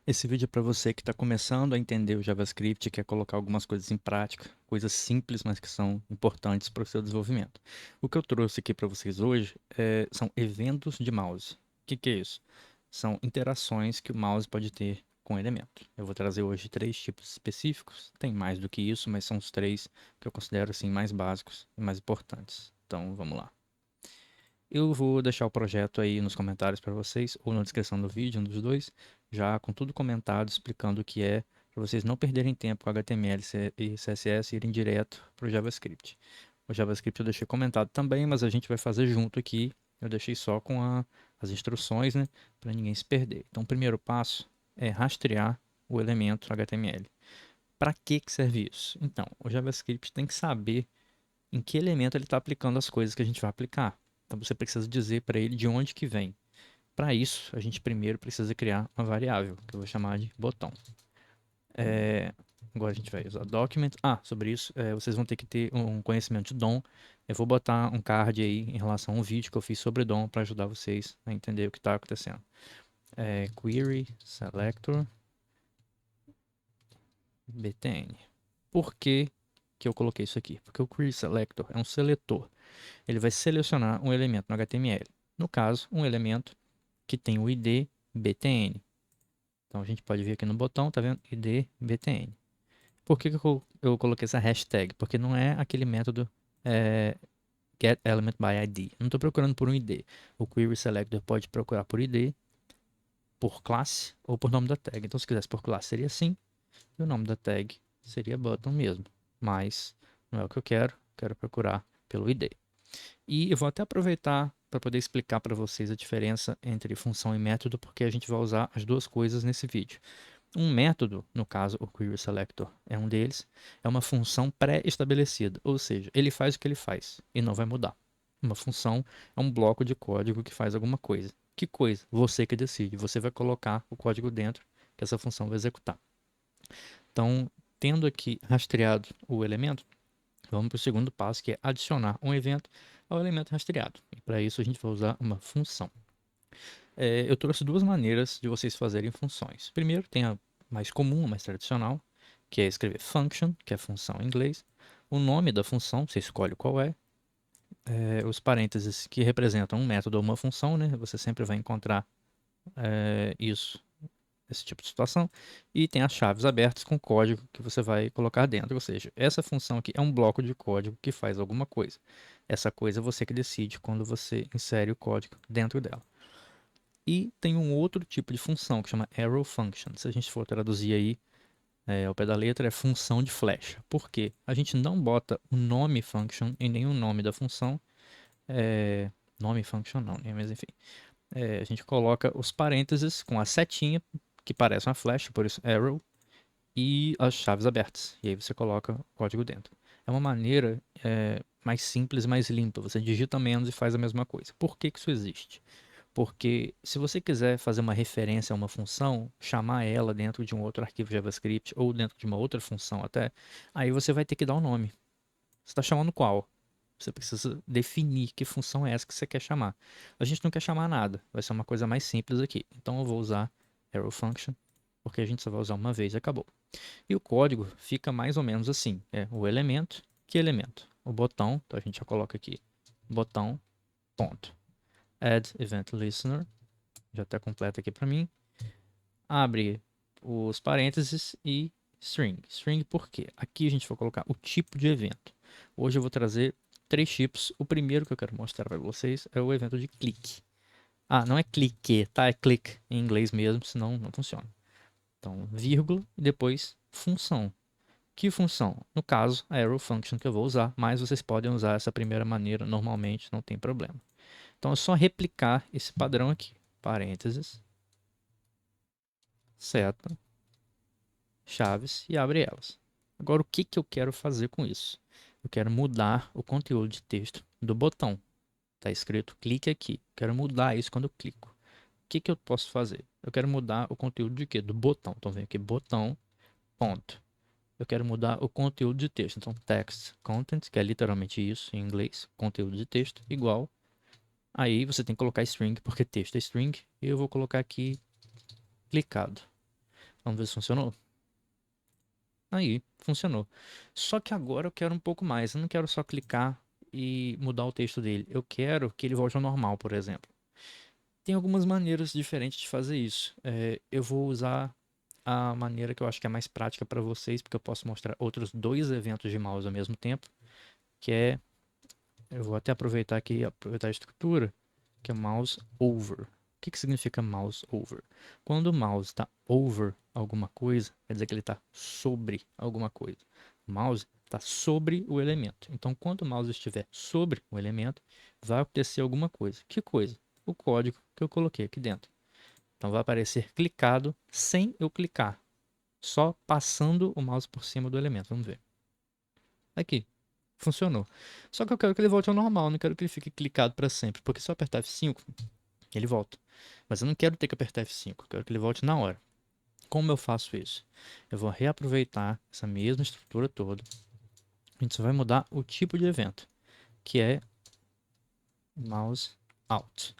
Esse vídeo é para você que está começando a entender o JavaScript e quer colocar algumas coisas em prática, coisas simples, mas que são importantes para o seu desenvolvimento. O que eu trouxe aqui para vocês hoje são eventos de mouse. O que é isso? São interações que o mouse pode ter com o elemento. Eu vou trazer hoje três tipos específicos. Tem mais do que isso, mas são os três que eu considero assim mais básicos e mais importantes. Então, vamos lá. Eu vou deixar o projeto aí nos comentários para vocês, ou na descrição do vídeo, um dos dois, já com tudo comentado, explicando o que é, para vocês não perderem tempo com HTML e CSS e irem direto para o JavaScript. O JavaScript eu deixei comentado também, mas a gente vai fazer junto aqui. Eu deixei só com as instruções, né, para ninguém se perder. Então, o primeiro passo é rastrear o elemento HTML. Para que serve isso? Então, o JavaScript tem que saber em que elemento ele está aplicando as coisas que a gente vai aplicar. Então você precisa dizer para ele de onde que vem. Para isso, a gente primeiro precisa criar uma variável, que eu vou chamar de botão. Agora a gente vai usar document. Sobre isso, vocês vão ter que ter um conhecimento de DOM. Eu vou botar um card aí em relação a um vídeo que eu fiz sobre DOM para ajudar vocês a entender o que está acontecendo. Query selector btn. Por que eu coloquei isso aqui? Porque o query selector é um seletor. Ele vai selecionar um elemento no HTML. No caso, um elemento que tem o ID btn. Então a gente pode vir aqui no botão, tá vendo? ID btn. Por que eu coloquei essa hashtag? Porque não é aquele método getElementById. Eu não estou procurando por um ID. O query selector pode procurar por ID, por classe ou por nome da tag. Então se quisesse por classe seria assim, e o nome da tag seria button mesmo. Mas não é o que eu quero. Quero procurar pelo ID. E eu vou até aproveitar para poder explicar para vocês a diferença entre função e método, porque a gente vai usar as duas coisas nesse vídeo. Um método, no caso o query selector é um deles, é uma função pré-estabelecida, ou seja, ele faz o que ele faz e não vai mudar. Uma função é um bloco de código que faz alguma coisa. Que coisa? Você que decide. Você vai colocar o código dentro que essa função vai executar. Então, tendo aqui rastreado o elemento, vamos para o segundo passo, que é adicionar um evento ao elemento rastreado. E para isso a gente vai usar uma função. Eu trouxe duas maneiras de vocês fazerem funções. Primeiro, tem a mais comum, a mais tradicional, que é escrever function, que é função em inglês. O nome da função, você escolhe qual é. Os parênteses que representam um método ou uma função, né? Você sempre vai encontrar isso, esse tipo de situação. E tem as chaves abertas com código que você vai colocar dentro. Ou seja, essa função aqui é um bloco de código que faz alguma coisa. Essa coisa é você que decide quando você insere o código dentro dela. E tem um outro tipo de função que chama arrow function. Se a gente for traduzir aí ao pé da letra, é função de flecha. Por quê? A gente não bota o nome function em nenhum nome da função. Nome function não, né? Mas enfim. A gente coloca os parênteses com a setinha, que parece uma flecha, por isso arrow, e as chaves abertas. E aí você coloca o código dentro. É uma maneira mais simples, mais limpa. Você digita menos e faz a mesma coisa. Por que isso existe? Porque se você quiser fazer uma referência a uma função, chamar ela dentro de um outro arquivo JavaScript ou dentro de uma outra função até, aí você vai ter que dar um nome. Você está chamando qual? Você precisa definir que função é essa que você quer chamar. A gente não quer chamar nada, vai ser uma coisa mais simples aqui. Então eu vou usar arrow function, porque a gente só vai usar uma vez e acabou. E o código fica mais ou menos assim: é o elemento, que elemento? O botão, então a gente já coloca aqui, botão, ponto. Add event listener, já está completo aqui para mim. Abre os parênteses e string. String por quê? Aqui a gente vai colocar o tipo de evento. Hoje eu vou trazer três tipos. O primeiro que eu quero mostrar para vocês é o evento de clique. Não é clique, tá? É click em inglês mesmo, senão não funciona. Então, vírgula e depois função. Que função? No caso, a arrow function que eu vou usar, mas vocês podem usar essa primeira maneira normalmente, não tem problema. Então é só replicar esse padrão aqui. Parênteses, seta, chaves e abre elas. Agora, o que eu quero fazer com isso? Eu quero mudar o conteúdo de texto do botão. Está escrito clique aqui. Quero mudar isso quando eu clico. O que eu posso fazer? Eu quero mudar o conteúdo de quê? Do botão. Então, vem aqui, botão, ponto. Eu quero mudar o conteúdo de texto. Então, text content, que é literalmente isso em inglês, conteúdo de texto, igual. Aí você tem que colocar string, porque texto é string. E eu vou colocar aqui clicado. Vamos ver se funcionou. Aí, funcionou. Só que agora eu quero um pouco mais. Eu não quero só clicar e mudar o texto dele. Eu quero que ele volte ao normal, por exemplo. Tem algumas maneiras diferentes de fazer isso. Eu vou usar a maneira que eu acho que é mais prática para vocês, porque eu posso mostrar outros dois eventos de mouse ao mesmo tempo, que é, eu vou até aproveitar aqui, aproveitar a estrutura, que é mouse over. O que que significa mouse over? Quando o mouse está over alguma coisa, quer dizer que ele está sobre alguma coisa. O mouse está sobre o elemento. Então, quando o mouse estiver sobre o elemento, vai acontecer alguma coisa. Que coisa? O código que eu coloquei aqui dentro. Então, vai aparecer clicado sem eu clicar, só passando o mouse por cima do elemento. Vamos ver. Aqui, funcionou. Só que eu quero que ele volte ao normal, não quero que ele fique clicado para sempre, porque se eu apertar F5, ele volta. Mas eu não quero ter que apertar F5, eu quero que ele volte na hora. Como eu faço isso? Eu vou reaproveitar essa mesma estrutura toda. A gente só vai mudar o tipo de evento, que é mouse out.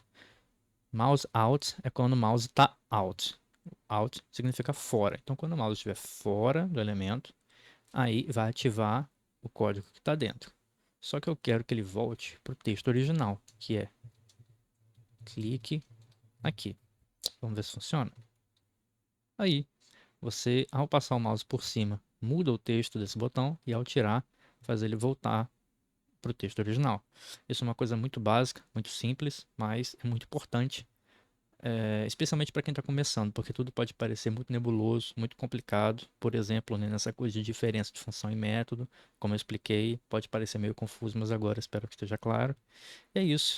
Mouse out é quando o mouse está out. Out significa fora. Então, quando o mouse estiver fora do elemento, aí vai ativar o código que está dentro. Só que eu quero que ele volte para o texto original, que é clique aqui. Vamos ver se funciona. Aí, você, ao passar o mouse por cima, muda o texto desse botão e ao tirar, faz ele voltar para o texto original. Isso é uma coisa muito básica, muito simples, mas é muito importante, especialmente para quem está começando, porque tudo pode parecer muito nebuloso, muito complicado. Por exemplo, né, nessa coisa de diferença de função e método, como eu expliquei, pode parecer meio confuso, mas agora espero que esteja claro. E é isso.